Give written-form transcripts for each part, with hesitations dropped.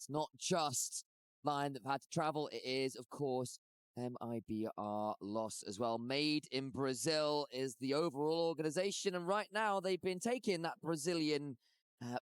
It's not just LYON that have had to travel. It is, of course, MIBR.LOS as well. Made in Brazil is the overall organization. And right now, they've been taking that Brazilian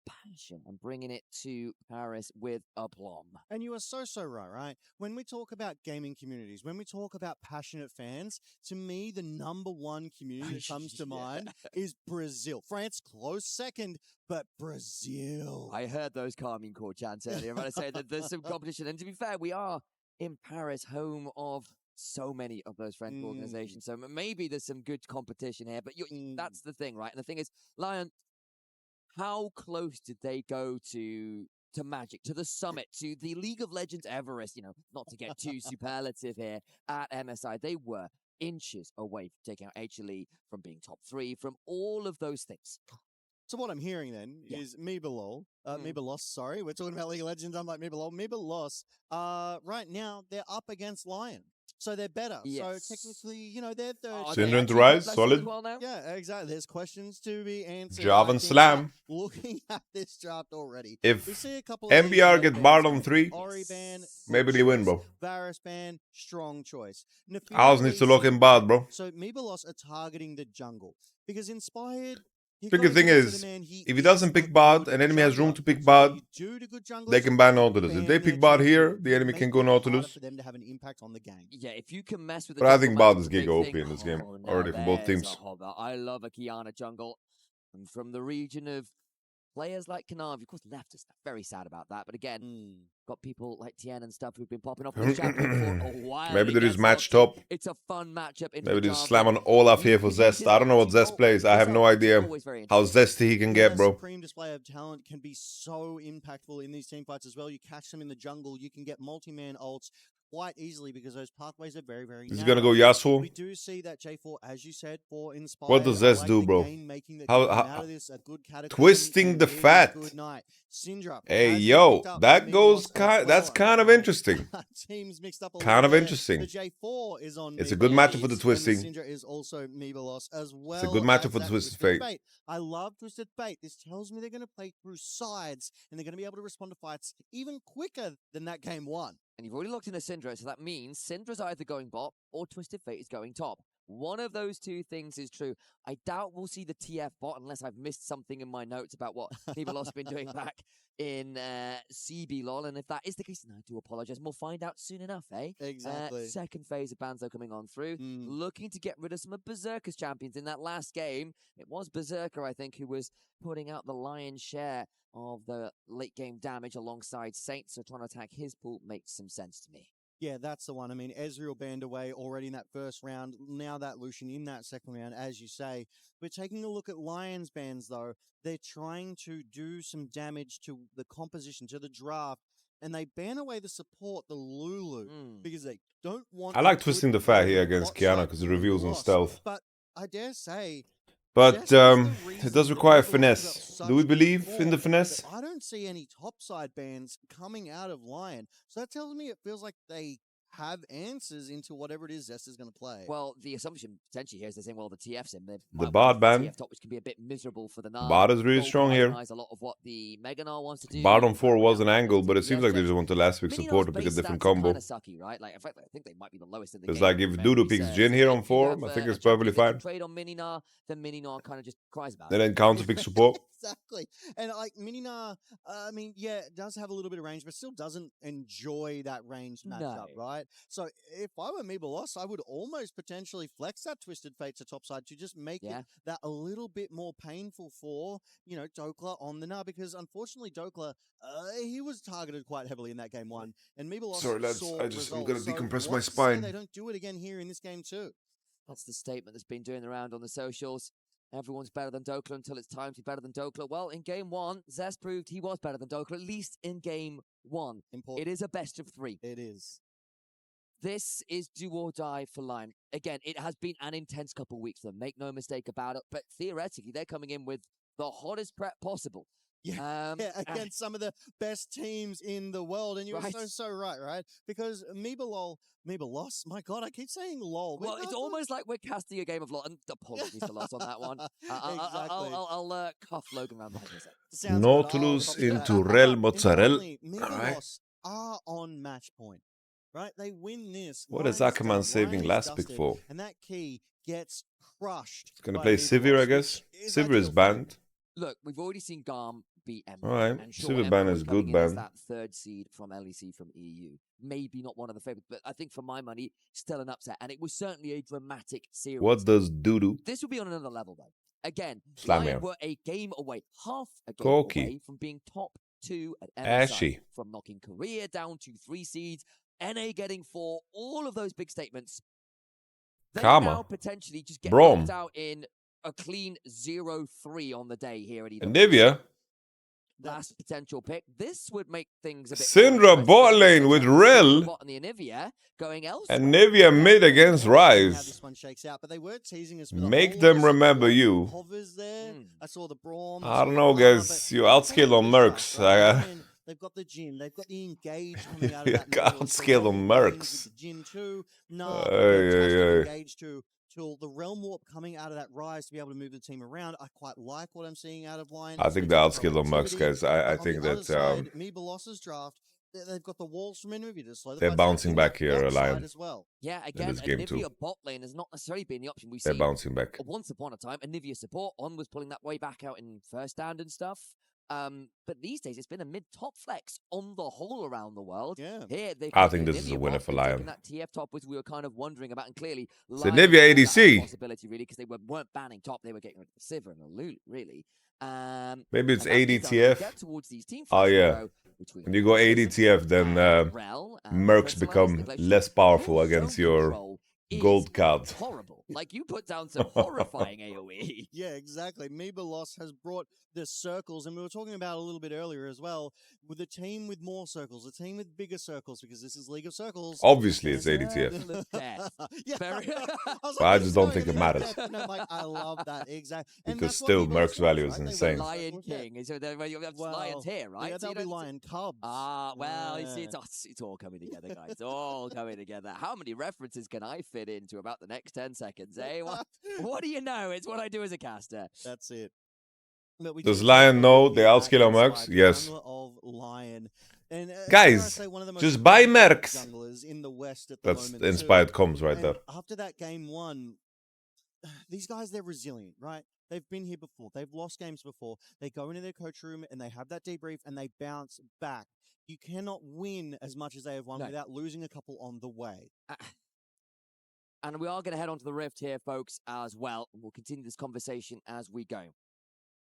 passion and bringing it to Paris with aplomb. And you are so right? When we talk about gaming communities, when we talk about passionate fans, to me, the #1 community that comes to mind is Brazil. France, close second, but Brazil. I heard those Carmine Court chants earlier. I'm going to say that there's some competition. And to be fair, we are in Paris, home of so many of those French organizations. So maybe there's some good competition here. But that's the thing, right? And the thing is, LYON, how close did they go to Magic, to the summit, to the League of Legends Everest? You know, not to get too superlative here at MSI. They were inches away from taking out HLE, from being top 3, from all of those things. So what I'm hearing then is MIBR.LOS, sorry. We're talking about League of Legends. I'm like MIBR.LOS. MIBR.LOS, right now, they're up against LYON. So they're better. Yes. So technically, you know, they're third. Syndra and Ryze, solid. Yeah, exactly. There's questions to be answered. Jarvan slam. Looking at this draft already. If we see a couple MBR of get barred on 3, Ori ban, maybe they win, bro. Varus ban, strong choice. Ours needs to lock in bad, bro. So MIBR.LOS are targeting the jungle. Because Inspired... Biggest thing is, if he doesn't pick bot, an enemy has room to pick bot, they can ban Nautilus. If they pick bot here, the enemy can go Nautilus. Yeah, if you can mess with but I think bot is Giga OP in this game, already for both teams. I love a Qiyana jungle. And from the region of players like Gnar, of course, left us very sad about that. But again, got people like Tien and stuff who've been popping off the champion for a while. Maybe there is match top. It's a fun matchup. Maybe there's slam on Olaf here for Zest. I don't know what Zest plays. I have no idea how zesty he can get, bro. Supreme display of talent can be so impactful in these team fights as well. You catch them in the jungle, you can get multi-man ults quite easily because those pathways are very narrow. He's gonna go Yasuo. We do see that J4, as you said, for Inspired. What does Zest do, bro? How twisting the fat. Syndra, hey, yo, that goes that's kind of interesting. Teams mixed up kind of interesting. The J4 is on. It's a good matchup for the twisting. Syndra is also MIBR.LOS as well. It's a good matchup for the Twisted Fate. I love Twisted Fate. This tells me they're going to play through sides and they're going to be able to respond to fights even quicker than that game 1. And you've already locked in a Syndra, so that means Syndra's either going bot or Twisted Fate is going top. One of those two things is true. I doubt we'll see the TF bot unless I've missed something in my notes about what MIBR.LOS have been doing back in CB LOL. And if that is the case, then I do apologize. And we'll find out soon enough, eh? Exactly. Second phase of Banzo coming on through. Looking to get rid of some of Berserker's champions in that last game. It was Berserker, I think, who was putting out the lion's share of the late game damage alongside Saint. So trying to attack his pool makes some sense to me. Yeah, that's the one. I mean, Ezreal banned away already in that first round. Now that Lucian in that second round, as you say. We're taking a look at LYON's bans, though. They're trying to do some damage to the composition, to the draft, and they ban away the support, the Lulu, because they don't want... I like twisting the fat here against Qiyana because it reveals on stealth. But I dare say... But it does require finesse. Do we believe in the finesse? I don't see any topside bans coming out of LYON. So that tells me it feels like they have answers into whatever it is Zest is going to play. Well, the assumption potentially here is they're saying, well, the TF's in. The bard ban. TF top, which can be a bit miserable for the Gnar. Bard is really strong here. A lot of what the Mega Gnar wants to do. Bard on 4 was an angle, but it seems like they just want the last week support to pick a different combo. Kind of sucky, right? Like, in fact, I think they might be the lowest in the game. It's like if Duduhh picks Jhin here on 4, I think it's perfectly fine. Trade on Mini Gnar, then Mini Gnar kind of just cries about it. And then counter pick support. Exactly. And like Mini Gnar, I mean, yeah, it does have a little bit of range, but still doesn't enjoy that ranged matchup, right? So if I were MIBR.LOS, I would almost potentially flex that Twisted Fate to topside to just make it that a little bit more painful for, you know, Dhokla on the Gnar, because unfortunately Dhokla, he was targeted quite heavily in that game 1. And MIBR.LOS Sorry, lads, I'm going to decompress my spine. They don't do it again here in this game too. That's the statement that's been doing the round on the socials. Everyone's better than Dhokla until it's time to be better than Dhokla. Well, in game 1, Zest proved he was better than Dhokla, at least in game 1. Important. It is a best of 3. It is. This is do or die for LYON. Again, it has been an intense couple of weeks for them. Make no mistake about it. But theoretically, they're coming in with the hottest prep possible. Yeah, against some of the best teams in the world, and you were so right? Because MIBR.LOS, my God, I keep saying LOL. Well, it's almost like we're casting a game of LOL, and apologies to LOS on that one. I'll cuff Logan around behind this. Nautilus into Rell mozzarella. MIBR.LOS are on match point, right? They win this. What is Ackerman saving last pick for? And that key gets crushed. He's gonna play Sivir, I guess. Sivir is banned. Look, we've already seen Garm beat Ember. All right, Sivir ban is good ban. That third seed from LEC from EU. Maybe not one of the favorites, but I think for my money, still an upset. And it was certainly a dramatic series. What does Duduhh? This will be on another level, though. Again, LYON were a game away, half a game away from being top 2 at MSI. From knocking Korea down to 3 seeds, NA getting 4, all of those big statements. They now potentially just get knocked out in a clean 0-3 on the day here at Anivia. Last potential pick. This would make things a bit Syndra bot lane with Rell. Anivia mid against Ryze. This one shakes out, but they were teasing us. Make them remember you. I saw the Braum. I don't know, guys. You outscale on Mercs. They've got the Jhin. They've got the Engage coming out of that. Outscale on Mercs. Jhin too. No, Engage too. The Realm Warp coming out of that Ryze to be able to move the team around. I quite like what I'm seeing out of LYON. I think the outscale on Mercs, guys. I think that MIBR.LOS's draft, they've got the walls from Anivia to slow the they're bouncing back here, LYON. As well. Yeah, again, Anivia bot lane has not necessarily been the option. They're bouncing back. Once upon a time, Anivia support on was pulling that way back out in first stand and stuff. But these days it's been a mid-top flex on the whole around the world. Yeah. Here I think this is a winner for LYON. That TF top, which we were kind of wondering about, and clearly it's Anivia ADC possibility really, because they weren't banning top, they were getting rid of the Sivir and the Lulu really. Maybe it's ADTF. Oh yeah. When you go ADTF, then Mercs become less powerful against your gold card. Horrible. Like, you put down some horrifying AoE. Yeah, exactly. MIBR.LOS has brought the circles, and we were talking about a little bit earlier as well, with a team with more circles, a team with bigger circles, because this is League of Circles. Obviously, it's ADTF. But I just don't think it matters. I love that, exactly. Because still, Merc's value is insane. Lion King. So you have Lions here, right? Yeah, that'll be Lion Cubs. Well, you see, it's all coming together, guys. It's all coming together. How many references can I fit into about the next 10 seconds, eh? What do you know? It's what I do as a caster. That's it. Does LYON know they outscale on Mercs? Yes. And, guys, just buy Mercs. In the West at the That's inspired comms right there. After that game 1, these guys, they're resilient, right? They've been here before. They've lost games before. They go into their coach room and they have that debrief and they bounce back. You cannot win as much as they have won without losing a couple on the way. And we are going to head on to the Rift here, folks, as well. We'll continue this conversation as we go.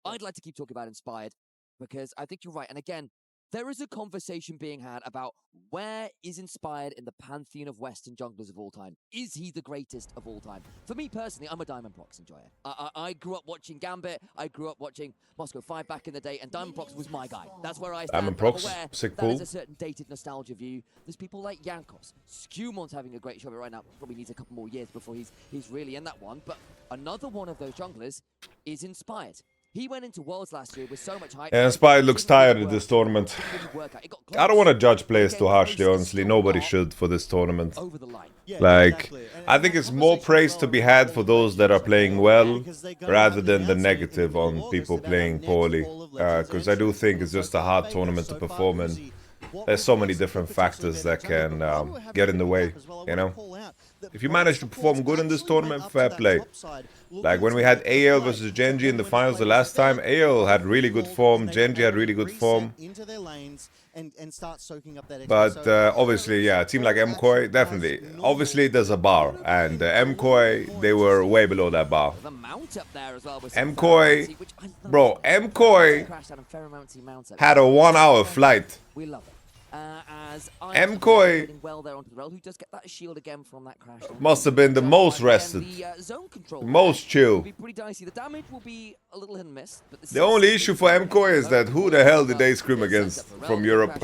I'd like to keep talking about Inspired, because I think you're right. And again, there is a conversation being had about where is Inspired in the pantheon of Western junglers of all time. Is he the greatest of all time? For me personally, I'm a Diamond Prox enjoyer. I grew up watching Gambit. I grew up watching Moscow 5 back in the day, and Diamond Prox was my guy. That's where I stand. Diamond Prox, sick pool. There's a certain dated nostalgia view. There's people like Yankos. Scumon's having a great show right now. Probably needs a couple more years before he's really in that one. But another one of those junglers is Inspired. He went into Worlds last year with so much hype. Yeah, Inspired looks tired at this tournament. I don't want to judge players too harshly, honestly. Nobody should for this tournament. Like, I think it's more praise to be had for those that are playing well, rather than the negative on people playing poorly. Because I do think it's just a hard tournament to perform in. There's so many different factors that can get in the way, you know? If you manage to perform good in this tournament, fair play. Like when we had AL versus Genji in the finals the last time, AL had really good form, Genji had really good form. But obviously, yeah, a team like MKOI, definitely. Obviously, there's a bar, and MKOI, they were way below that bar. MKOI, bro, MKOI had a 1-hour flight. We love it. MKOI must have been the most rested, the most chill. The damage will be a little hit and miss. But The only issue for MCOY is that who the hell did they scrim against from Europe?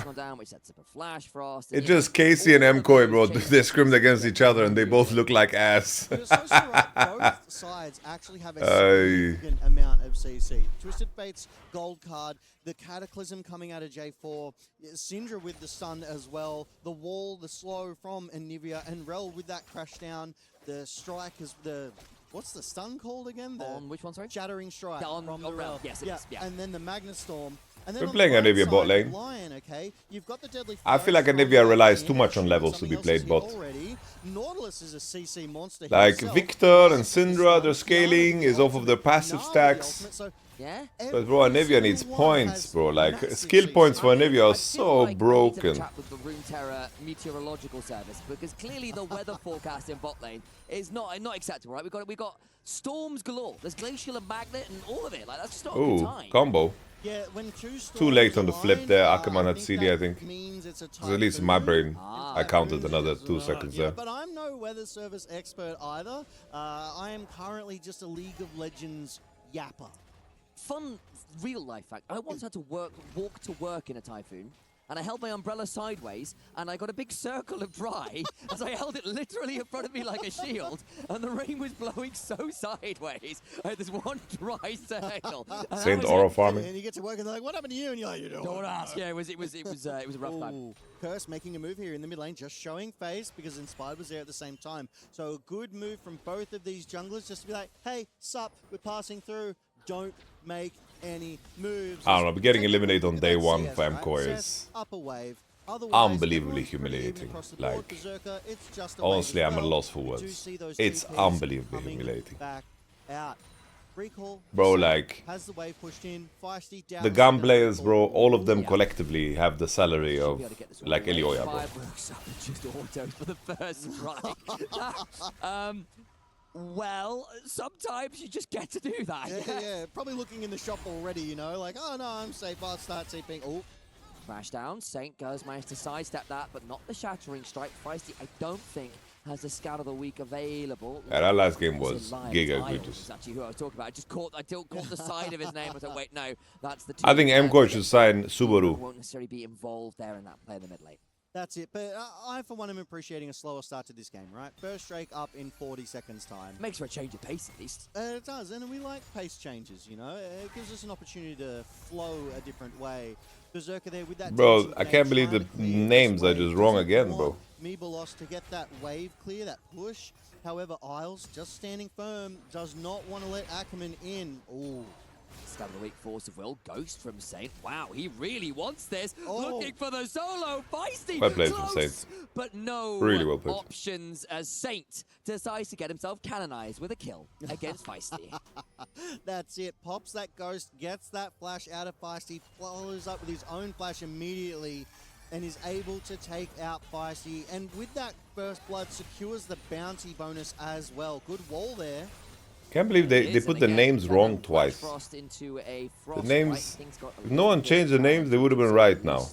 It's just Casey and MCOY, bro. They scrimmed against each other and they both look like ass. You're so right. Both sides actually have a significant amount of CC. Twisted Fate's gold card, the Cataclysm coming out of J4, Syndra with the stun as well, the wall, the slow from Anivia, and Rell with that crash down. The strike is the... What's the stun called again? On which one, sorry? Shattering Strike on the Rell. Yes, it is. Yeah. And then the Magna Storm. And then We're playing Anivia bot lane. LYON, okay? You've got the deadly I feel like Anivia relies too much on levels to be played bot. Nautilus is a CC monster Like himself. Victor and Syndra, their scaling is off of their passive stacks. Yeah? But bro, Anivia needs points, bro. Like, skill points for Anivia are so broken. With the Runeterra meteorological service, because clearly the weather forecast in bot lane is not acceptable, right? We got storms galore. There's glacial and magnet and all of it. Like, that's just not a good time. Combo. Yeah, when Too late on the flip there. Ackerman had CD, I think. Because at least in my brain, I counted another 2 seconds there. But I'm no weather service expert either. I am currently just a League of Legends yapper. Fun real life fact. I once had to walk to work in a typhoon, and I held my umbrella sideways, and I got a big circle of dry as I held it literally in front of me like a shield, and the rain was blowing so sideways. I had this one dry circle. Saint Oro farming. And you get to work, and they're like, "What happened to you?" And you're like, "You don't ask." Yeah, it was a rough time. Curse making a move here in the mid lane, just showing face because Inspired was there at the same time. So a good move from both of these junglers, just to be like, "Hey, sup, we're passing through. Don't make any moves." I don't know, but getting eliminated on day one for MCOY is unbelievably humiliating. Like, honestly, I'm at a loss for words. It's unbelievably humiliating. Bro, like, the gun players, bro, all of them collectively have the salary of, like, Elioya, bro. Just auto for the first strike. Well, sometimes you just get to do that. Yeah. Probably looking in the shop already, you know, like, oh no, I'm safe, I'll start TPing. Oh. Crash down. Saint does manage to sidestep that, but not the shattering strike. Feisty, I don't think, has the scout of the week available. Yeah, that last game was giga good. That's actually who I was talking about. I caught the side of his name. I was like, wait, no, that's the. I think MCOY should sign Subaru. Won't necessarily be involved there in that play in the mid lane. That's it, but I, for one, am appreciating a slower start to this game, right? First strike up in 40 seconds time. Makes for a change of pace, at least. It does, and we like pace changes, you know? It gives us an opportunity to flow a different way. Berserker there with that... Bro, I can't believe the names are just wrong again, bro. MIBR.LOS to get that wave clear, that push. However, Isles, just standing firm, does not want to let Ackerman in. Ooh. Scout of the week, Force of Will, Ghost from Saint. Wow, he really wants this. Looking for the solo. Feisty, well played from Saint. But no really well played. Options as Saint decides to get himself canonized with a kill against Feisty. That's it. Pops that Ghost, gets that flash out of Feisty, follows up with his own flash immediately, and is able to take out Feisty. And with that first blood, secures the bounty bonus as well. Good wall there. Can't believe they put the names wrong twice. The names, if no one changed the names, they would have been right now.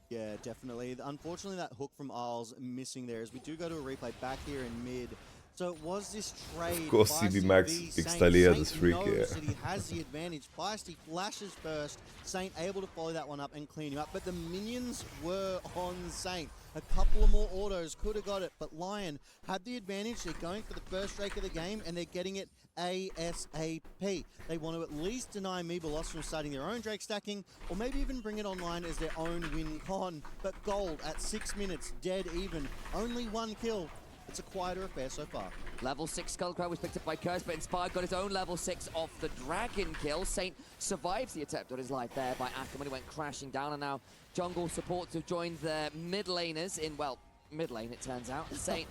Yeah, definitely. Unfortunately, that hook from Isles missing there, as we do go to a replay back here in mid. So it was this trade. Of course, CB Max picks Talia this freak, yeah. That he has the advantage. Feisty flashes first. Saint able to follow that one up and clean him up. But the minions were on Saint. A couple of more autos could have got it, but LYON had the advantage. They're going for the first strike of the game, and they're getting it ASAP. They want to at least deny MIBR.LOS from starting their own Drake stacking, or maybe even bring it online as their own win con. But gold at 6 minutes, dead even. Only one kill. It's a quieter affair so far. Level 6 Skullcrow was picked up by Curse, but Inspired got his own level 6 off the Dragon kill. Saint survives the attempt on his life there by Ackerman. He went crashing down, and now jungle supports have joined their mid laners in, well, mid lane it turns out. Saint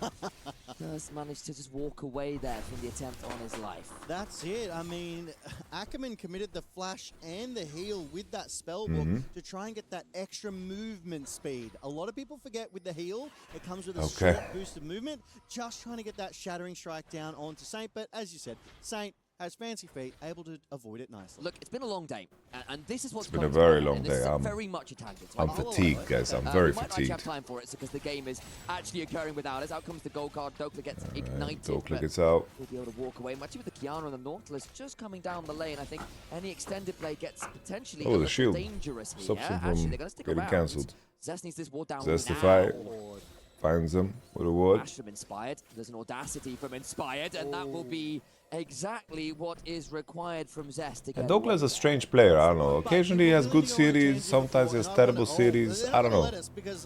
does manage to just walk away there from the attempt on his life. That's it. I mean, Ackerman committed the flash and the heal with that spellbook to try and get that extra movement speed. A lot of people forget with the heal, it comes with a short boost of movement. Just trying to get that shattering strike down onto Saint, but as you said, Saint has fancy feet, able to avoid it nicely. Look, it's been a long day, and this is what's It's been a very long day. very much a tangent. So I'm fatigued, guys. I'm very we might fatigued. actually have time for it because the game is actually occurring without us. Out comes the gold card. Dhokla gets ignited. Dhokla gets out. We'll be able to walk away. Actually, with the Qiyana and the Nautilus just coming down the lane, I think any extended play gets potentially the shield dangerous here. stops him Actually, from they're going to stick getting around. cancelled. Zest needs this ward down Zestify. now. Finds him with a ward. Flash from Inspired. There's an Audacity from Inspired, and that will be exactly what is required from Zest to get. And Dhokla is a strange player. I don't know. Occasionally he has good series. Sometimes he has terrible series. I don't know.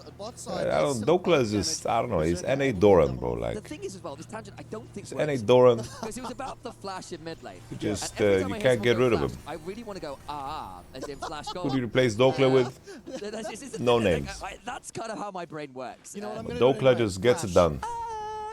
Dhokla is just, I don't know. He's NA Doran, bro. The Like, thing is as well, this tangent I don't think he's NA Doran. because it was about the Flash in mid lane. You just, And every time you I hear can't someone get go rid of Flash, him. I really want to go as in Flash goal. Who do you replace Dhokla with? No names. That's kind of how my brain works. You know what I'm But gonna Dhokla just gets it done.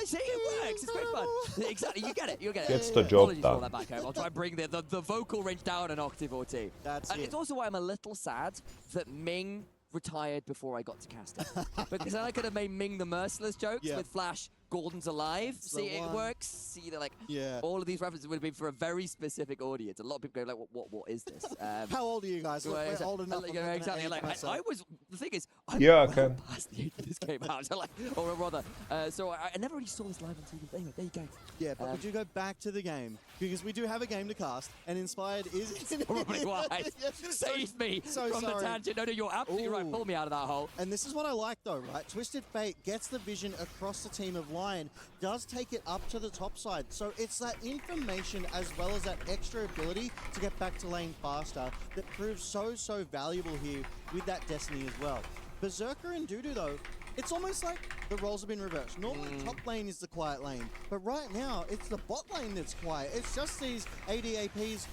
See, it works. It's great fun. Exactly, you get it. You get it. Gets the job Apologies for all done. that back home. I'll try and bring the vocal range down an octave or two. That's And it. it's also why I'm a little sad that Ming retired before I got to casting. Because then I could have made Ming the merciless jokes Yeah. with Flash, Gordon's alive. The See, it one. works. See, they're like, Yeah. all of these references would have been for a very specific audience. A lot of people go like, what is this? How old are you guys? Well, We're exactly. old enough. I'm not gonna Exactly. age Like, myself. I was. The thing is, I Yeah, I can. past the age of this came out, so like, or rather, so I never really saw this live on TV. Anyway, there you go. Yeah, but we do go back to the game because we do have a game to cast, and Inspired is Probably why. Yeah, Save me so from the sorry. tangent. No, you're absolutely right. Ooh. Pull me out of that hole. And this is what I like though, right? Twisted Fate gets the vision across the team of LYON, does take it up to the top side. So it's that information as well as that extra ability to get back to lane faster that proves so valuable here with that Destiny as well. Berserker and Duduhh though, it's almost like the roles have been reversed. Normally top lane is the quiet lane, but right now it's the bot lane that's quiet. It's just these ADAPs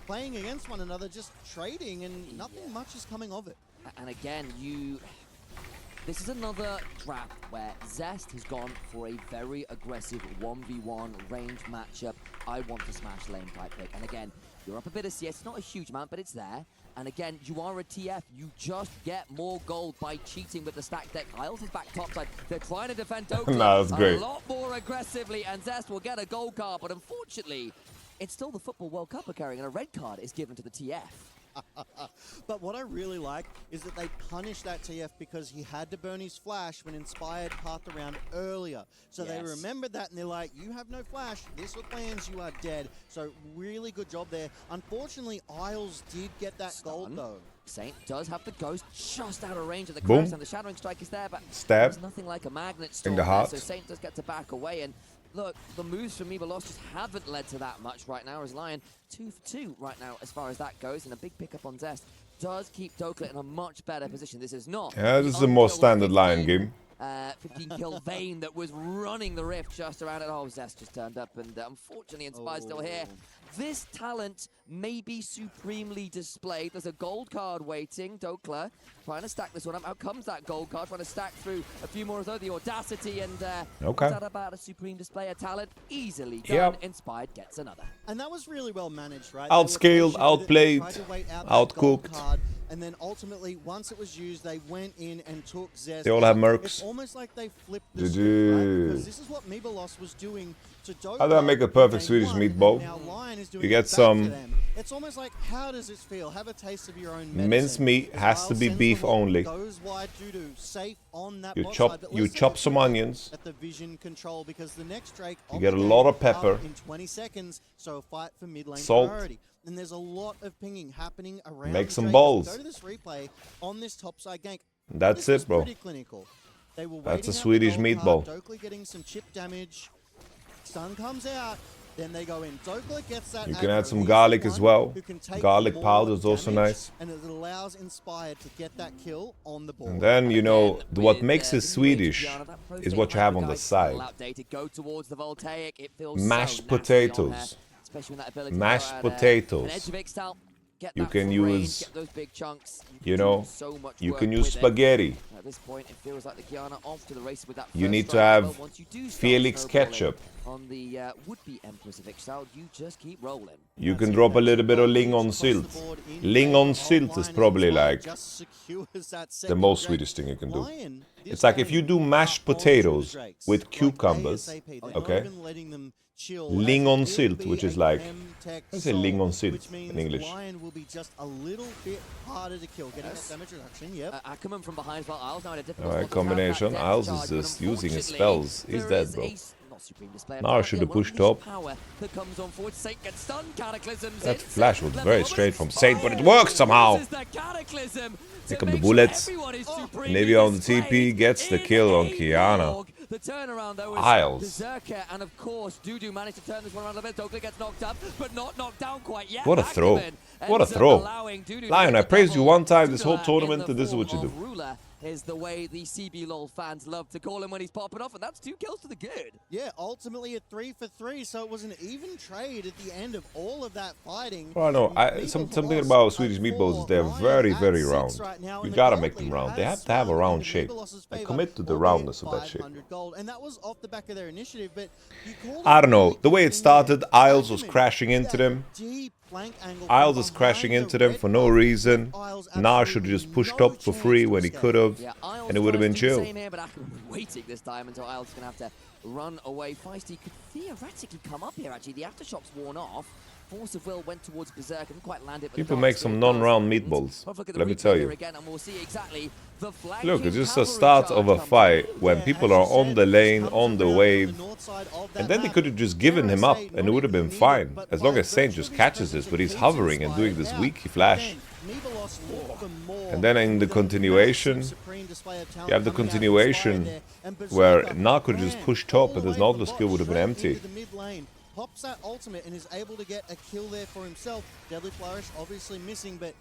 playing against one another, just trading, and nothing much is coming of it. And again, this is another draft where Zest has gone for a very aggressive 1v1 range matchup. I want to smash lane type pick. And again, you're up a bit of CS. It's not a huge amount, but it's there. And again, you are a TF. You just get more gold by cheating with the stack deck. Isles is back topside. They're trying to defend Dhokla Nah, that's great. a lot more aggressively, and Zest will get a gold card. But unfortunately, it's still the Football World Cup occurring, and a red card is given to the TF. But what I really like is that they punish that TF because he had to burn his flash when Inspired pathed around earlier. So they Yes. remembered that and they're like, you have no flash, this what lands, you are dead. So really good job there. Unfortunately, Isles did get that gold though. Saint does have the ghost just out of range of the Boom. Crash, and the Shadowing Strike is there, but Stab. there's nothing like a magnet storm the there, heart. so Saint does get to back away. And look, the moves from MIBR.LOS just haven't led to that much right now, as LYON 2 for 2 right now as far as that goes, and a big pickup on Zest does keep Dhokla in a much better position. This is not Yeah, this is a more standard LYON game. 15 kill Vayne that was running the rift just around it. Oh, Zest just turned up, and unfortunately Inspired still here. This talent may be supremely displayed. There's a gold card waiting. Dhokla trying to stack this one up. Out comes that gold card, trying to stack through a few more of those. The Audacity, and Okay. is that about a supreme display of talent? Easily done. Yep. Inspired gets another. And that was really well managed, right? Outscaled, They were patient with it, they outplayed, tried to wait out that gold outcooked. card, and then ultimately, once it was used, they went in and took Zest. They all have mercs. It's almost like they flipped the Duduhh. script, right? Because this is what MIBR.LOS was doing to Dhokla. How do I make a perfect They Swedish won, and meatball? now LYON is doing You it get back some to them. It's almost like, how does this feel? Have a taste of your own medicine. Minced meat As has to Isles be sends beef the wall, only. Goes wide Duduhh, safe on that You bot chop, side, but you listen chop to some Duduhh onions. at the vision control, because the next Drake You on get the a game lot of up pepper. in 20 seconds, so a fight for mid lane Salt. priority. And there's a lot of pinging happening around. Make the some Drake. balls. Go to this replay on this topside gank. That's This was it, bro. Pretty clinical. They were That's waiting a out the Swedish gold meatball. card, Dhokla getting some chip damage. Stun comes out. Then they go in. Dhokla gets that. You can add some aggro. He's garlic the as one well. who can take Garlic more powder is also damage, nice. and it allows Inspired to get that kill on the board. And then, you know, Again, what with, makes it the Swedish Qiyana, that pro is state what you have on the guys, side. all outdated. Go towards the voltaic. It feels Mashed so naturally on her, potatoes. especially when that ability to Mashed go at, potatoes. An edge of Ixtal, get You that can full range, use, get those big chunks. you can know, do so much you work can use with it. spaghetti. At this point, it feels like the Qiyana off to the race with that. You first need to strike. have Well, once you do start Felix snowballing ketchup. on the would-be Empress of Ixtal, you just keep rolling. You can drop a little bit of ling on silt. Ling on silt is probably like Just secures that the second most Drake. Swedish thing you can do. LYON It's like if you do mashed potatoes with cucumbers, okay? Lingonsylt, which is like, let's say lingonsylt in English. LYON will be just a little bit harder to kill. Getting that damage reduction, yep. Ackerman from behind as well. Isles now in a difficult Alright, combination. Isles is just using his spells. He's dead, bro. Gnar should have pushed top. That flash was very straight from Saint, but it works somehow. Here come the bullets. Anivia on the TP gets the kill on Qiyana. The turnaround though is Isles. Berserker, and of course Duduhh managed to turn this one around a bit. Dhokla gets knocked up, but not knocked down quite yet. What a throw. What a throw. LYON, I praised you one time this whole tournament, and this is what you do. Ruler is the way the CB-LOL fans love to call him when he's popping off, and that's 2 kills to the good. Yeah, ultimately a 3 for 3, so it was an even trade at the end of all of that fighting. Well, no, something about Swedish meatballs is they're very, very round. You gotta make them round. They have to have a round shape. I commit to the roundness of that shape. And that was off the back of their initiative, but I don't know. The way it started, Isles was crashing into them. Isles is crashing into them for no reason. Gnar should have just pushed up for free when he could have, and it would have been chill. But Ackerman was waiting this time until Isles is going to have to run away. Feisty could theoretically come up here, actually. The aftershot's worn off. Force of will went towards Berserker. Didn't quite land it. People make some non-round meatballs. Let me tell you. Look, it's just a start of a fight when people are on the lane, on the wave. And then they could have just given him up and it would have been fine. As long as Saint just catches this, but he's hovering and doing this weaky flash. And then in the continuation, you have the continuation where Gnar could just push top and his Nautilus skill would have been empty. Pops that ultimate and is able to get a kill there for himself. Deadly Flourish obviously missing, but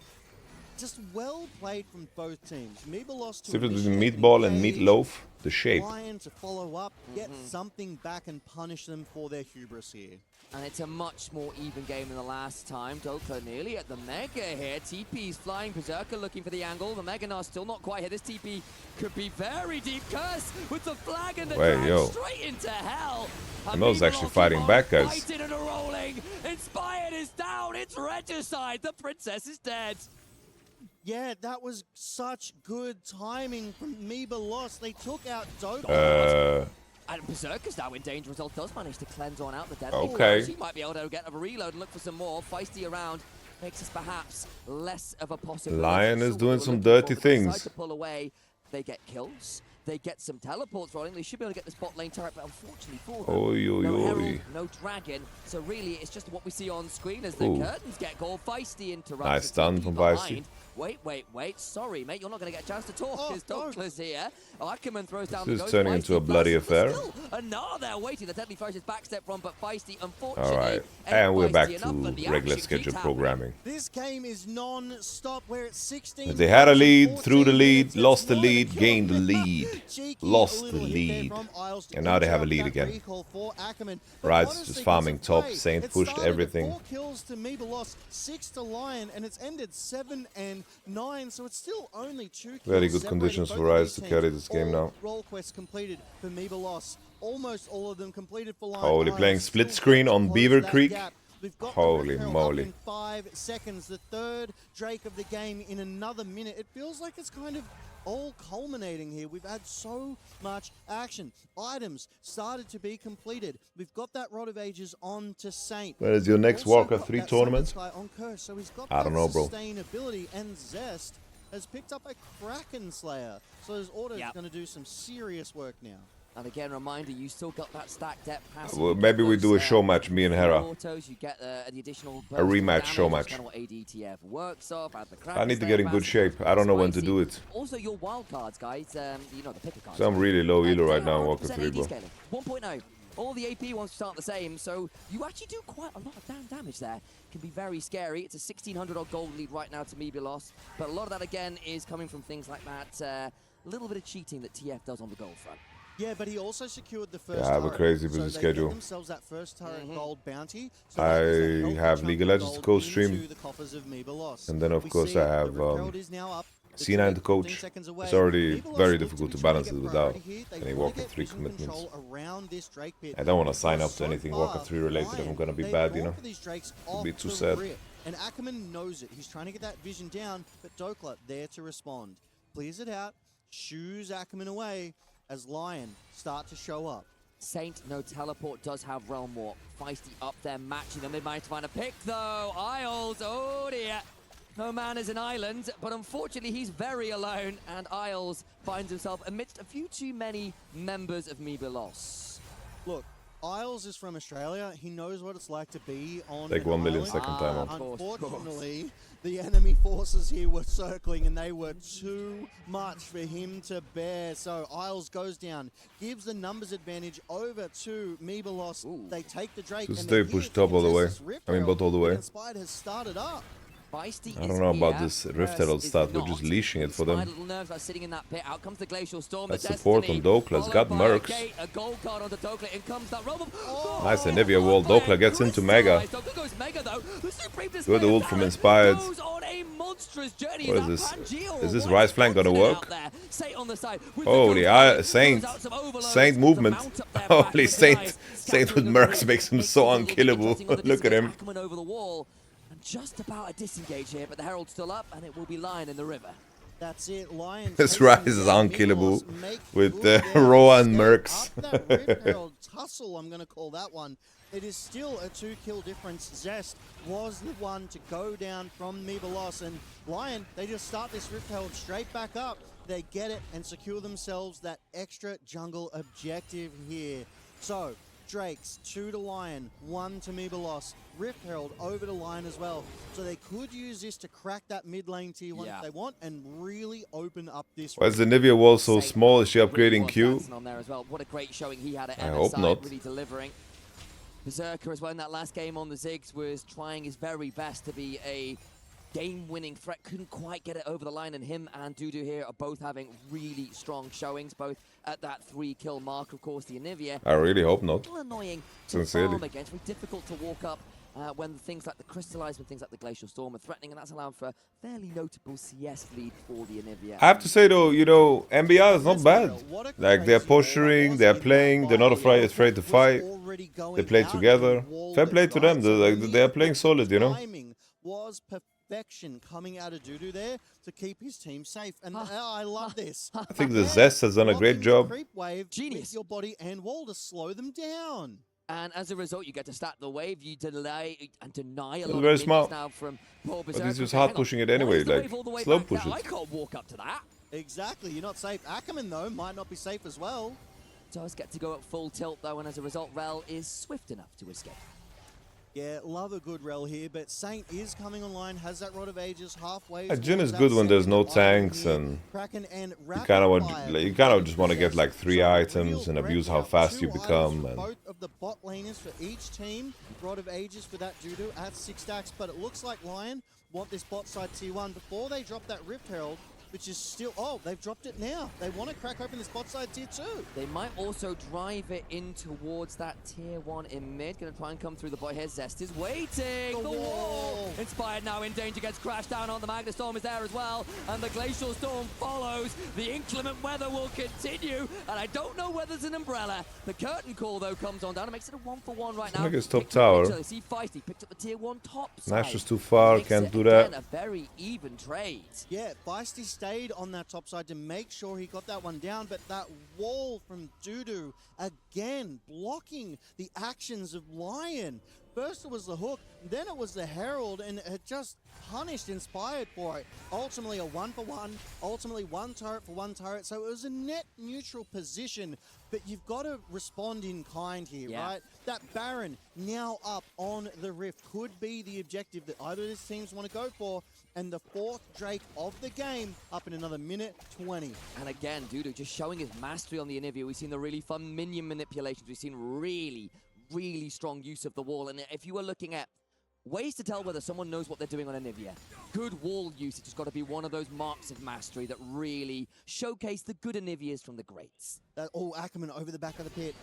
just well played from both teams. MIBR.LOS to difference between meatball and meatloaf, the shape. LYON to follow up, get something back and punish them for their hubris here. And it's a much more even game than the last time. Dhokla nearly at the Mega here. TP's flying. Berserker looking for the angle. The Mega Gnar still not quite here. This TP could be very deep. Curse with the flag and the drag straight into hell. And those actually fighting back, guys. Fighting and rolling. Inspired is down. It's regicide. The princess is dead. Yeah, that was such good timing from MIBR.LOS. They took out Dhokla. And Berserker's now in danger as well. Does manage to cleanse on out the dead. Okay. He might be able to get a reload and look for some more. Feisty around makes us perhaps less of a possibility. LYON is doing some dirty things. To pull away, they get kills. They get some teleports rolling. They should be able to get this bot lane turret, but unfortunately for them, no Herald, no Dragon. So really, it's just what we see on screen as the curtains get gold. Feisty interrupts. Nice stun from Feisty. Wait. Sorry, mate. You're not going to get a chance to talk. His Dhoklas here. Ackerman throws down the This is turning into a bloody affair. And now they're waiting. The Deadly Flourish is backstep from, but Feisty, unfortunately. Alright, and we're back to regular scheduled programming. This game is non-stop. We're at 16. They had a lead, threw the lead, lost the lead, gained the lead, lost the lead. And now they have a lead again. Ryze is just farming top. Saint pushed everything. 4 kills to MIBR.LOS, 6 to LYON, and it's ended 7-9, so it's still only 2 kills. Very good conditions for Ryze to carry this game now. Role quests completed for MIBR.LOS. Almost all of them completed for LYON. Holy, playing split screen on Beaver Creek. Holy moly. In 5 seconds, the third Drake of the game in another minute. It feels like it's kind of all culminating here. We've had so much action. Items started to be completed. We've got that Rod of Ages on to Saint. Where is your next Warcraft 3 tournament? So he's got I don't know, bro. Sustainability, and Zest has picked up a Kraken Slayer. So his order is going to do some serious work now. And again, reminder, you still got that stack depth pass. Well, maybe we do a show match, me and Hera. You get the additional a rematch show match. Works off, I need to get in good shape. I don't know when to do it. Also, your wild cards, guys. You know, the picker cards. So I'm really low elo right now in Warcraft 3, bro. 1.0. All the AP ones start the same, so you actually do quite a lot of damn damage there. Can be very scary. It's a 1,600 odd gold lead right now to MIBR.LOS, but a lot of that again is coming from things like that little bit of cheating that TF does on the gold front. Yeah, but he also secured the first I have a crazy busy schedule. Themselves that first turret gold bounty, so I have League of Legends to co-stream, and then of course I have C9 to coach. It's already very difficult to balance it without any Warcraft 3 commitments. I don't want to sign up to anything Warcraft 3 related if I'm going to be bad, you know. It'd be too sad. And Ackerman knows it. He's trying to get that vision down, but Dhokla there to respond. Clears it out. shoos Ackerman away as LYON start to show up. Saint, no teleport, does have Rell more. Feisty up there matching them. They managed to find a pick though. Isles, oh dear. No man is an island, but unfortunately he's very alone, and Isles finds himself amidst a few too many members of MIBR.LOS. Look, Isles is from Australia. He knows what it's like to be on Like an 1 million island. second time out. Unfortunately, the enemy forces here were circling and they were too much for him to bear. So Isles goes down, gives the numbers advantage over to MIBR.LOS. They take the Drake Just and they push top all the way. I mean, bot all the way. Inspired has started up. Feisty I don't know about this Rift Herald stat, we're just leashing it for them. Little nerves are sitting in that pit. Out comes the Glacial Storm. That's the support on Dhokla. It's got Mercs. A gold card onto Dhokla. In comes that roll. Nice Anivia wall. Dhokla gets into Mega. Dhokla goes Mega though. Good ult from Inspired. On a monstrous journey. What is this? Is this Ryze flank gonna work? Holy, Saint movement. Holy Saint with Mercs makes him so unkillable. Look at him. Over the wall. Just about a disengage here, but the Herald's still up, and it will be LYON in the river. That's it, LYON. This Ryze is unkillable with Roa and Mercs. That Rift Herald tussle, I'm going to call that one. It is still a 2-kill difference. Zest was the one to go down from MIBR.LOS, and LYON, they just start this Rift Herald straight back up. They get it and secure themselves that extra jungle objective here. So, Drakes, 2 to LYON, 1 to MIBR.LOS. Rift Herald over to LYON as well. So they could use this to crack that mid lane tier 1 if they want and really open up this. Why is the Anivia wall so small? Is she upgrading Q? On there as well. What a great showing he had at I hope not. Really delivering. Berserker as well in that last game on the Ziggs was trying his very best to be a game-winning threat. Couldn't quite get it over the line, and him and Duduhh here are both having really strong showings, both at that 3-kill mark. Of course, the Anivia. I really hope not. A little annoying to farm against. Very difficult to walk up when things like the Crystallize, when things like the Glacial Storm are threatening, and that's allowed for a fairly notable CS lead for the Anivia. I have to say though, you know, MBR is not bad. Like, they're pushing, they're playing, they're not afraid to fight. They play together. Fair play to them. They're playing solid, you know. Was perfection coming out of Duduhh there to keep his team safe, and I love this. I think the Zest has done a great job. Genius. Your body and wall to slow them down. And as a result, you get to stack the wave. You delay and deny a lot very of smart. Now from Porte. But he's just hard pushing it anyway, like slow push it. I can't walk up to that. Exactly, you're not safe. Ackerman though might not be safe as well. Does get to go at full tilt though, and as a result, Rell is swift enough to escape. Yeah, love a good Rell here, but Saint is coming online, has that Rod of Ages halfway. Jhin is good when there's no tanks, and you kind of just want to get like 3 items and abuse how fast you become. And both of the bot laners for each team, Rod of Ages for that Duduhh at 6 stacks, but it looks like LYON want this bot side tier 1 before they drop that Rift Herald, which is still, oh, they've dropped it now. They want to crack open this bot side tier 2. They might also drive it in towards that tier 1 in mid. Gonna try and come through the bot here. Zest is waiting. The wall. Inspired now in danger, gets crashed down on the Magna Storm is there as well. And the Glacial Storm follows. The inclement weather will continue. And I don't know whether it's an umbrella. The curtain call though comes on down. It makes it a 1-for-1 right now. I think it's top tower. See Feisty picked up the tier 1 top side. Nash is too far, can't do that. A very even trade. Yeah, Feisty stayed on that top side to make sure he got that one down, but that wall from Duduhh again blocking the actions of LYON. First it was the hook, then it was the Herald, and it just punished Inspired for it. Ultimately a 1-for-1, ultimately 1 turret for 1 turret, so it was a net neutral position, but you've got to respond in kind here, right? That Baron now up on the Rift could be the objective that either of these teams want to go for, and the 4th Drake of the game up in another minute 20. And again, Duduhh just showing his mastery on the Anivia. We've seen the really fun minion manipulations. We've seen really strong use of the wall. And if you were looking at ways to tell whether someone knows what they're doing on Anivia, good wall usage has got to be one of those marks of mastery that really showcase the good Anivias from the greats. Oh, Ackerman over the back of the pit.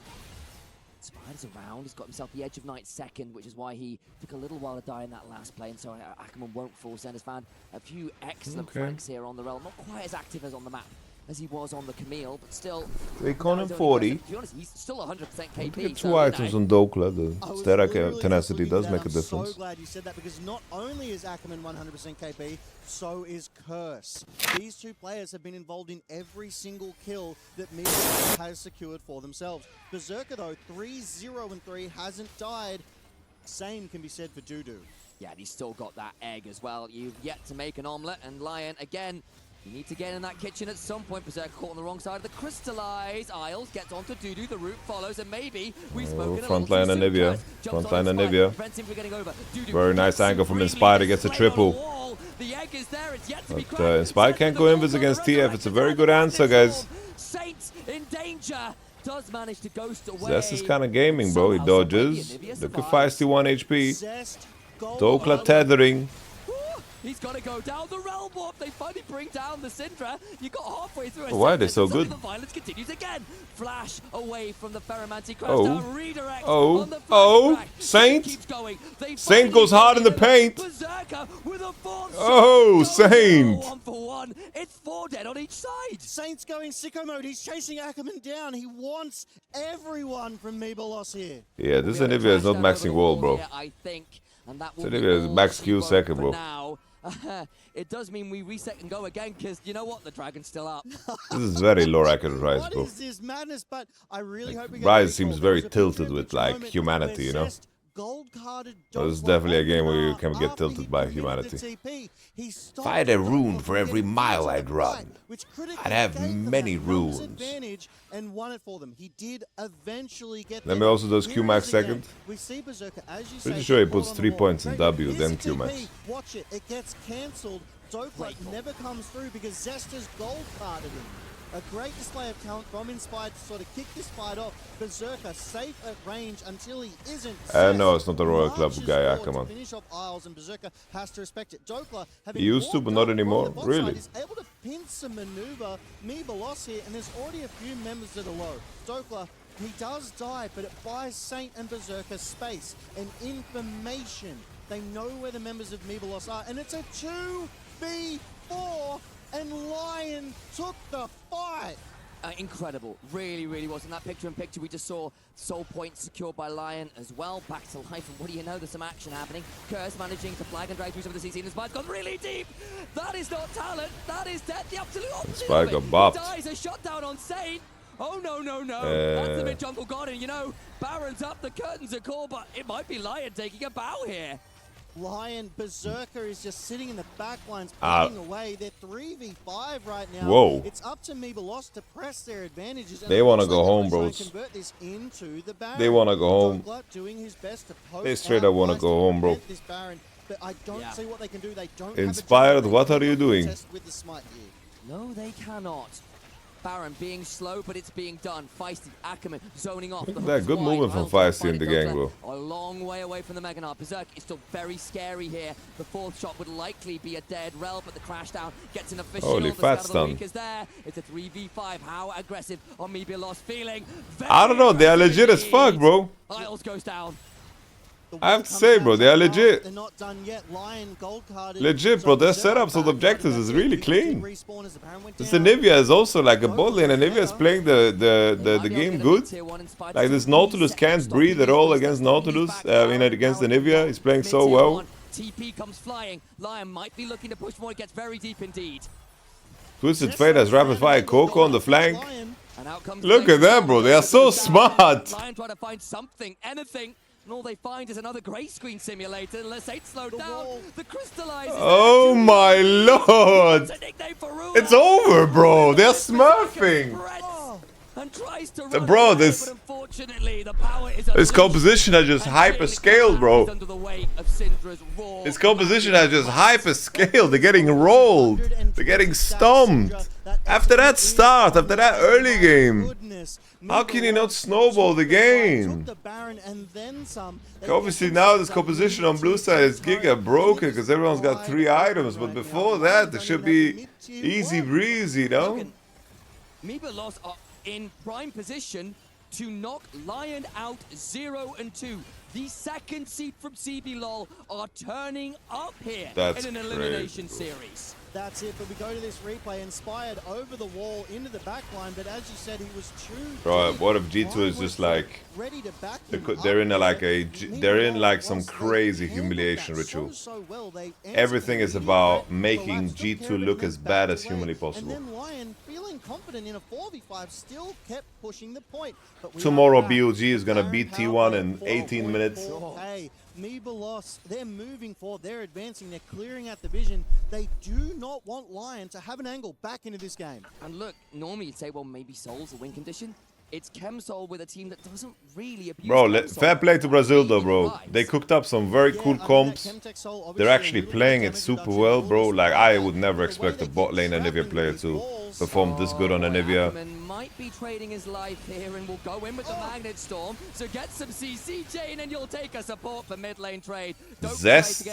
Spider's around, he's got himself the Edge of Night second, which is why he took a little while to die in that last play, and so Ackerman won't force in. Has found a few excellent flanks here on the Rell, not quite as active as on the map. as he was on the Camille, but still. They con him 40. To be honest, he's still 100% KP. Get 2 items on Dhokla. The static tenacity does make a difference. I'm so glad you said that, because not only is Ackerman 100% KP, so is Curse. These two players have been involved in every single kill that MIBR has secured for themselves. Berserker, though, 3-0-3, hasn't died. Same can be said for Duduhh. Yeah, and he's still got that egg as well. You've yet to make an omelette, and LYON, again, you need to get in that kitchen at some point. Berserker caught on the wrong side of the Crystallize. Isles gets onto Duduhh, the route follows, and maybe we've spoken frontline Anivia. Frontline Anivia. Very nice angle from Inspire to get a triple. But Inspire can't go invis against TF. It's a very good answer, guys. Saints in danger. Does manage to ghost away. Zest is kind of gaming, bro. He dodges. Look at Feisty 1 HP. Dhokla tethering. He's got to go down the Rell warp. They finally bring down the Syndra. You got halfway through. Why are they so good? The violence continues again. Flash away from the Ferromancy crash down. Redirect on the Saint. Keeps going. Saint goes hard in the paint. Berserker with a Saint. 1-for-1. It's 4 dead on each side. Saint's going sicko mode. He's chasing Ackerman down. He wants everyone from MIBR.LOS here. Yeah, this Anivia is not maxing wall, bro. I think. And that will Anivia is max Q second, bro. Now, it does mean we reset and go again, because you know what? The dragon's still up. This is very low racket Ryze, bro. What is this madness? But I really hope we get Ryze seems very tilted with like humanity, you know? So this is definitely a game where you can get tilted by humanity. If I had a rune for every mile I'd run, I'd have many runes. And won it for them. He did eventually get Let me also does Q-Max second. We see Berserker, as you Pretty say, sure he puts 3 points in W, then Q-Max. Watch it, it gets cancelled. Dhokla never comes through because Zest has gold carded him. A great display of talent from Inspired to sort of kick this fight off. Berserker safe at range until he isn't. No, it's not the Royal Club guy, Ackerman. Finish off Isles, and Berserker has to respect it. Dhokla, he used to, but not anymore. Really? Is able to pinch and maneuver MIBR.LOS here, and there's already a few members that are low. Dhokla, he does die, but it buys Saint and Berserker space and information. They know where the members of MIBR.LOS are, and it's a 2v4. And LYON took the fight. Incredible. Really, really was. In that picture-in-picture, we just saw soul points secured by LYON as well. Back to life, and what do you know? There's some action happening. Curse managing to flag and drag through some of the CC, and Spire's gone really deep. That is not talent. That is death. The absolute opposite. Spire got bopped. Dies a shot down on Saint. Oh, no, no, no. That's the mid-jungle god, and you know, Baron's up, the curtains are cool, but it might be LYON taking a bow here. LYON, Berserker is just sitting in the back lines, pulling away. They're 3v5 right now. Whoa. It's up to MIBR.LOS to press their advantages. They want to go home, bros. Convert this into the Baron. They want to go home. Doing his best to they straight up want to go home, bro. This Baron, but I don't see what they can do. They don't Inspired, what are you doing? With the smite here. No, they cannot. Baron being slow, but it's being done. Feisty, Ackerman zoning off. That good movement from Feisty in the game, bro. A long way away from the Mega Gnar. Berserk is still very scary here. The fourth shot would likely be a dead Rell, but the crash down gets an official. Holy fat stun. Is there. It's a 3v5. How aggressive are MIBR.LOS feeling? I don't know. They are legit as fuck, bro. Isles goes down. I have to say, bro, they are legit. They're not done yet. LYON gold carded. Legit, bro. Their setups of the objectives is really clean. This Anivia is also like a bot lane. Anivia is playing the game good. Like this Nautilus can't breathe at all against Nautilus. Against Anivia, he's playing so well. TP comes flying. LYON might be looking to push more. It gets very deep indeed. Twisted Fate has rapid fire Coco on the flank. Look at that, bro. They are so smart. LYON try to find something, anything. And all they find is another grey screen simulator. Unless they slowed down, the Crystallize. Oh my lord! It's over, bro. They're smurfing. And tries to bro, this composition has just hyper scaled, bro. This composition has just hyper scaled. They're getting rolled. They're getting stomped. After that start, after that early game, how can you not snowball the game? Obviously now this composition on blue side is giga broken because everyone's got 3 items, but before that it should be easy breezy, you know? MIBR.LOS are in prime position to knock LYON out 0-2. The second seed from CBLOL are turning up here in an elimination series. That's it, but we go to this replay, inspired over the wall into the back line, but as you said, he was too Bro, deep. what if G2 is just like ready to back they're in like some crazy humiliation ritual. Everything is about making G2 look as bad as humanly possible. And then LYON, feeling confident in a 4v5, still kept pushing the point. Tomorrow BOG is gonna beat T1 in 18 minutes. Hey, MIBR.LOS, they're moving forward, they're advancing, they're clearing out the vision. They do not want LYON to have an angle back into this game. And look, normally you'd say, well, maybe Soul's a win condition. It's ChemSoul with a team that doesn't really abuse Bro, fair play to Brazil though, bro. They cooked up some very cool comps. They're actually playing it super well, bro. Like, I would never expect a bot lane Anivia player to perform this good on Anivia. Ackerman might be trading his life here and will go in with the Magnet Storm. So get some CC, Jhin, and you'll take a support for mid lane trade. Zest?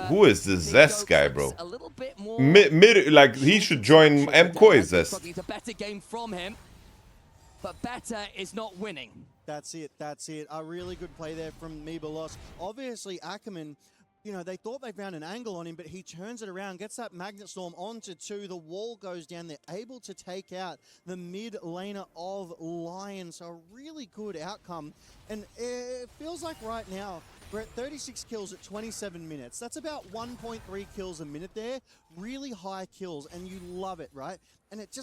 Who is this Zest guy, bro? A little bit more Like, he should join MKOI Zest. It's a better game from him, but better is not winning. That's it, that's it. A really good play there from MIBR.LOS. Obviously, Ackerman, you know, they thought they found an angle on him, but he turns it around, gets that Magnet Storm onto 2. The wall goes down. They're able to take out the mid laner of LYON. So a really good outcome. And it feels like right now, we're at 36 kills at 27 minutes. That's about 1.3 kills a minute there. Really high kills, and you love it, right? And it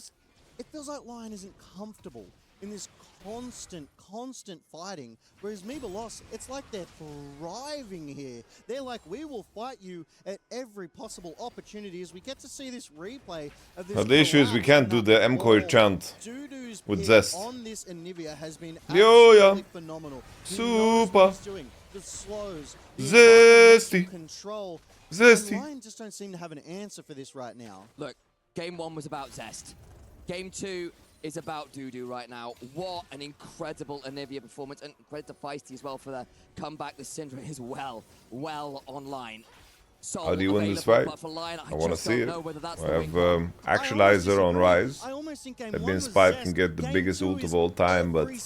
feels like LYON isn't comfortable in this constant fighting, whereas MIBR.LOS, it's like they're thriving here. They're like, we will fight you at every possible opportunity. As we get to see this replay of this. Now, the issue is we can't do the MKOI chant Duduh's with Zest. on this Anivia has been absolutely phenomenal. Super. Doing the slows, the Zesty. Control. Zesty. And LYON just don't seem to have an answer for this right now. Look, game 1 was about Zest. Game 2 is about Duduhh right now. What an incredible Anivia performance, and credit to Feisty as well for the comeback. The Syndra is well online. So how do you win this fight? I want to see it. I have Actualizer on Ryze. I've been inspired can get the biggest ult of all time, but I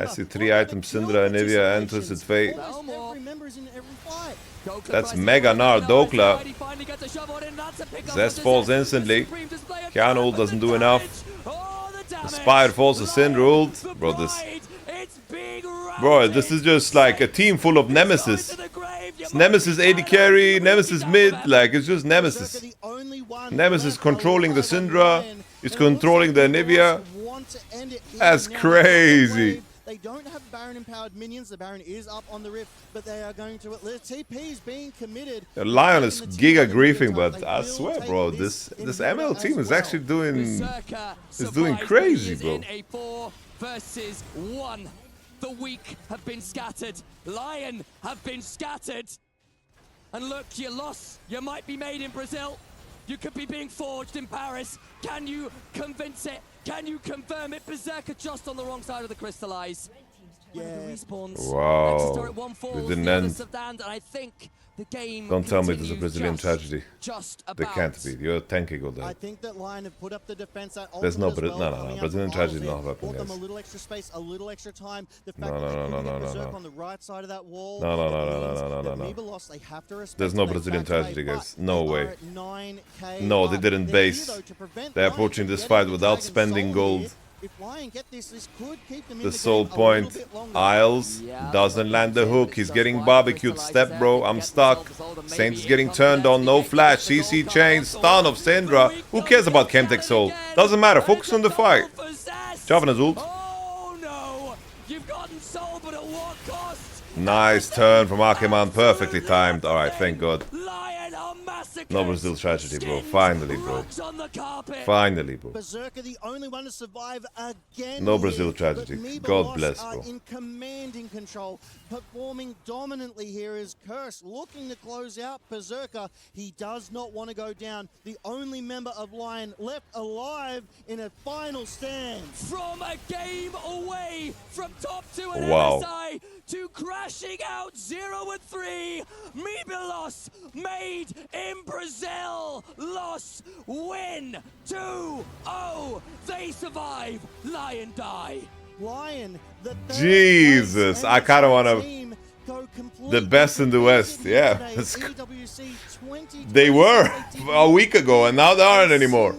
see 3 items Syndra, Anivia, and Twisted Fate. That's Mega Gnar, Dhokla. Zest falls instantly. Qiyana ult doesn't do enough. Inspired falls to Syndra ult. Bro, this is just like a team full of Nemesis. It's Nemesis AD carry, Nemesis mid, like it's just Nemesis. Nemesis controlling the Syndra, it's controlling the Anivia. That's crazy. They don't have Baron empowered minions. The Baron is up on the rift, but they are going to. TP is being committed. LYON is giga griefing, but I swear, bro, this ML team is actually doing crazy, bro. In a 4 versus 1. The weak have been scattered. LYON have been scattered. And look, you lost. You might be made in Brazil. You could be being forged in Paris. Can you convince it? Can you confirm it? Berserker just on the wrong side of the Crystallize. Yeah. Wow. It didn't end. And I think the game don't tell me there's a Brazilian tragedy. They can't be. You're tanking all I that. think that LYON have put up the defense. There's no, no. Brazilian tragedy not happening, guys. guys. A little extra space, a little extra time. The fact No. on the right side of that wall. No. MIBR.LOS, they have to respect. There's no Brazilian tragedy, guys. No way. No, they didn't base. They're approaching this fight without spending gold. If LYON get this could keep them in The soul point, Isles, doesn't land the hook. He's getting barbecued. Step, bro. I'm stuck. Saint is getting turned on. No flash. CC chain. Stun of Syndra. Who cares about Chemtech Soul? Doesn't matter. Focus on the fight. Jarvan has ult. Nice turn from Ackerman. Perfectly timed. Alright, thank God. No Brazil tragedy, bro. Finally, bro. Finally, bro. Berserker, the only one to survive again. No Brazil tragedy. God bless, bro. In commanding control, performing dominantly here is Curse, looking to close out Berserker. He does not want to go down. The only member of LYON left alive in a final stand. From a game away, from top 2 at MSI to crashing out 0-3, MIBR.LOS made in Brazil. LOS win 2-0. They survive. LYON die. LYON, the Jesus, I kind of want to. Go completely The best in the West, yeah. today. EWC 2020 They were a week ago, and now they aren't anymore.